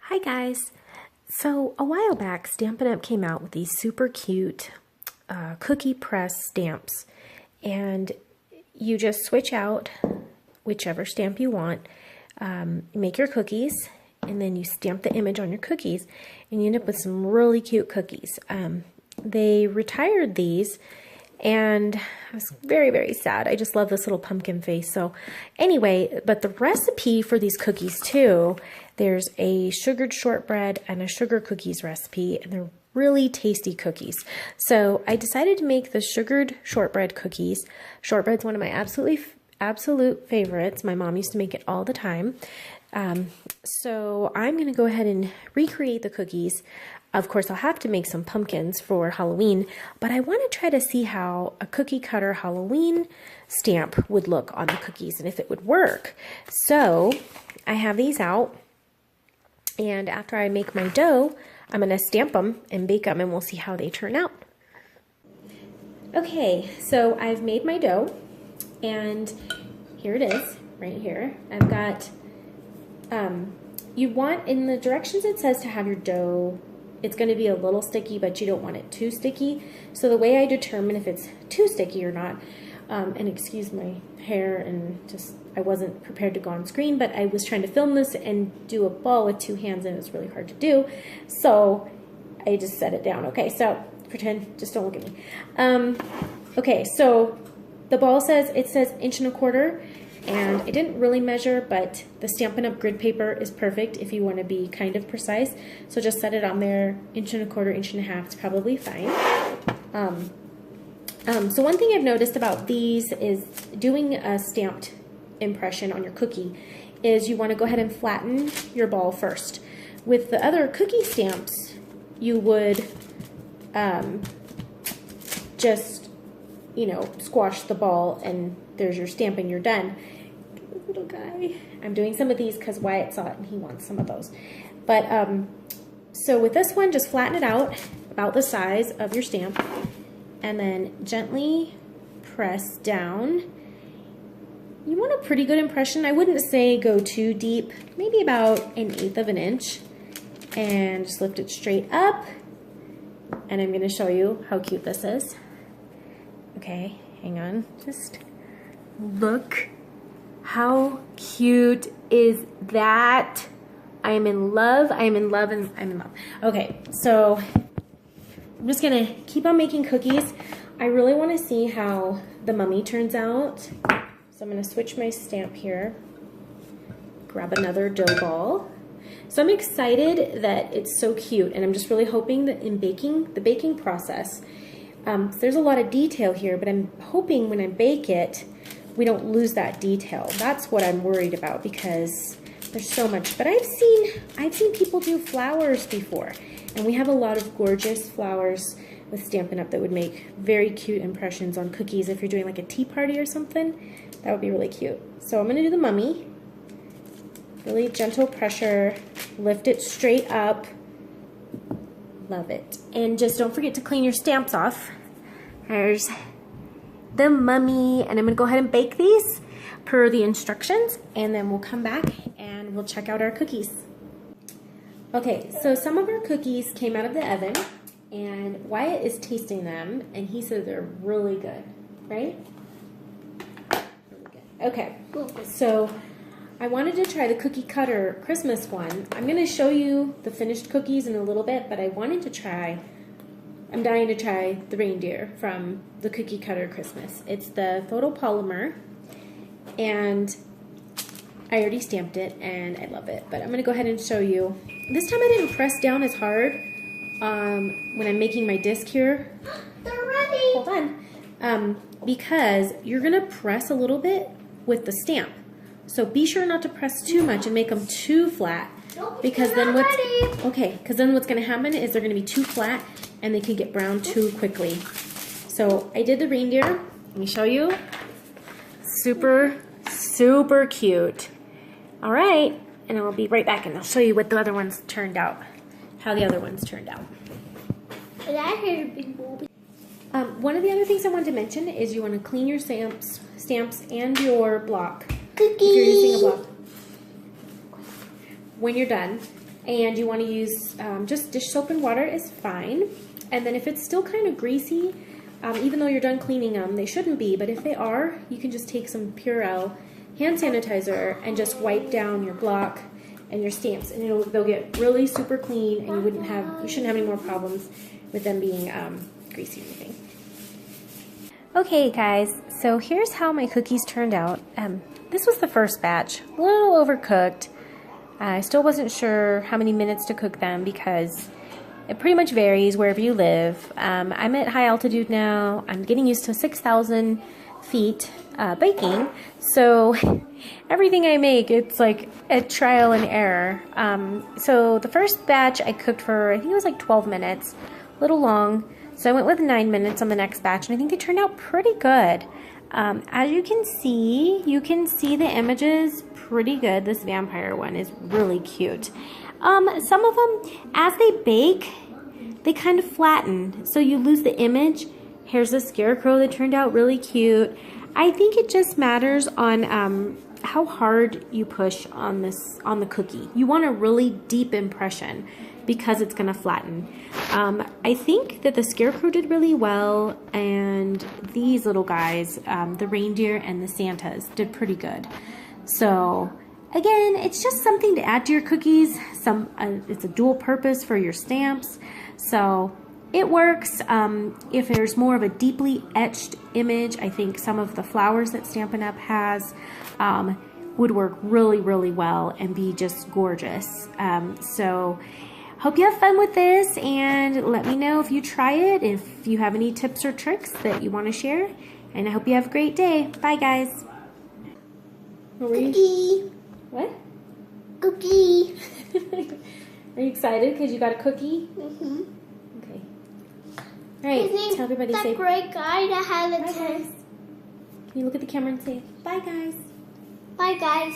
Hi guys! So a while back, Stampin' Up! Came out with these super cute cookie press stamps, and you just switch out whichever stamp you want, make your cookies, and then you stamp the image on your cookies, and you end up with some really cute cookies. They retired these, and I was very, very sad. I just love this little pumpkin face. So anyway, but the recipe for these cookies too, there's a sugared shortbread and a sugar cookies recipe, and they're really tasty cookies. So I decided to make the sugared shortbread cookies. Shortbread's one of my absolute favorites. My mom used to make it all the time. So I'm going to go ahead and recreate the cookies. Of course, I'll have to make some pumpkins for Halloween, but I want to try to see how a cookie cutter Halloween stamp would look on the cookies and if it would work. So I have these out, and after I make my dough, I'm going to stamp them and bake them, and we'll see how they turn out. Okay, so I've made my dough, and here it is, right here. I've got, you want, in the directions it says to have your dough, it's going to be a little sticky, but you don't want it too sticky. So the way I determine if it's too sticky or not, and excuse my hair, and just, I wasn't prepared to go on screen, but I was trying to film this and do a ball with two hands, and it was really hard to do. So I just set it down. Okay, so pretend, just don't look at me. Okay, so the ball says, it says 1.25 inches. And I didn't really measure, but the Stampin' Up! Grid paper is perfect if you want to be kind of precise. So just set it on there, 1.25 inches, 1.5 inches, it's probably fine. So one thing I've noticed about these is doing a stamped impression on your cookie is you want to go ahead and flatten your ball first. With the other cookie stamps, you would just, you know, squash the ball and there's your stamp and you're done. Little guy. I'm doing some of these because Wyatt saw it and he wants some of those. But so with this one, just flatten it out about the size of your stamp and then gently press down. You want a pretty good impression. I wouldn't say go too deep, maybe about 1/8 inch, and just lift it straight up. And I'm going to show you how cute this is. Okay, hang on, just look. How cute is that? I am in love, I am in love, and I'm in love. Okay, so I'm just gonna keep on making cookies. I really wanna see how the mummy turns out. So I'm gonna switch my stamp here, grab another dough ball. So I'm excited that it's so cute, and I'm just really hoping that in baking, the baking process, there's a lot of detail here, but I'm hoping when I bake it, we don't lose that detail. That's what I'm worried about because there's so much. But I've seen people do flowers before, and we have a lot of gorgeous flowers with Stampin' Up! That would make very cute impressions on cookies. If you're doing like a tea party or something, that would be really cute. So I'm gonna do the mummy. Really gentle pressure, lift it straight up. Love it. And just don't forget to clean your stamps off. There's the mummy, and I'm gonna go ahead and bake these per the instructions, and then we'll come back and we'll check out our cookies. Okay, so some of our cookies came out of the oven, and Wyatt is tasting them, and he said they're really good, right? Really good. Okay, so I wanted to try the cookie cutter Christmas one. I'm gonna show you the finished cookies in a little bit, but I wanted to try, I'm dying to try the reindeer from the Cookie Cutter Christmas. It's the photopolymer, and I already stamped it, and I love it. But I'm going to go ahead and show you. This time I didn't press down as hard when I'm making my disc here. They're ready! Hold on. Because you're going to press a little bit with the stamp. So be sure not to press too much and make them too flat. Because then what's going to happen is they're going to be too flat and they can get brown too quickly. So I did the reindeer. Let me show you. Super, super cute. All right, and I'll be right back and I'll show you what the other ones turned out, how the other ones turned out. One of the other things I wanted to mention is you want to clean your stamps and your block. Cookie. If you're using a block. When you're done, And you want to use just dish soap and water is fine. And then if it's still kind of greasy, even though you're done cleaning them, they shouldn't be, but if they are, you can just take some Purell hand sanitizer and just wipe down your block and your stamps, and they'll get really super clean, and you shouldn't have any more problems with them being greasy or anything. Okay guys, so here's how my cookies turned out. This was the first batch, a little overcooked. I still wasn't sure how many minutes to cook them because it pretty much varies wherever you live. I'm at high altitude now. I'm getting used to 6,000 feet baking, so everything I make, it's like a trial and error. So the first batch I cooked for, I think it was like 12 minutes, a little long. So I went with 9 minutes on the next batch, and I think they turned out pretty good. As you can see the images pretty good. This vampire one is really cute. Some of them, as they bake, they kind of flatten, so you lose the image. Here's a scarecrow that turned out really cute. I think it just matters on how hard you push on the cookie. You want a really deep impression because it's gonna flatten. I think that the scarecrow did really well, and these little guys, the reindeer and the Santas, did pretty good. So again, it's just something to add to your cookies. It's a dual purpose for your stamps, so it works. If there's more of a deeply etched image, I think some of the flowers that Stampin' Up! Has would work really, really well and be just gorgeous. So hope you have fun with this, and let me know if you try it, if you have any tips or tricks that you want to share, and I hope you have a great day. Bye guys. Cookie. What? Cookie. Are you excited because you got a cookie? Mm-hmm. Okay. All right, tell everybody that say great guy that had a bye, test. guys. Can you look at the camera and say bye, guys? Bye, guys.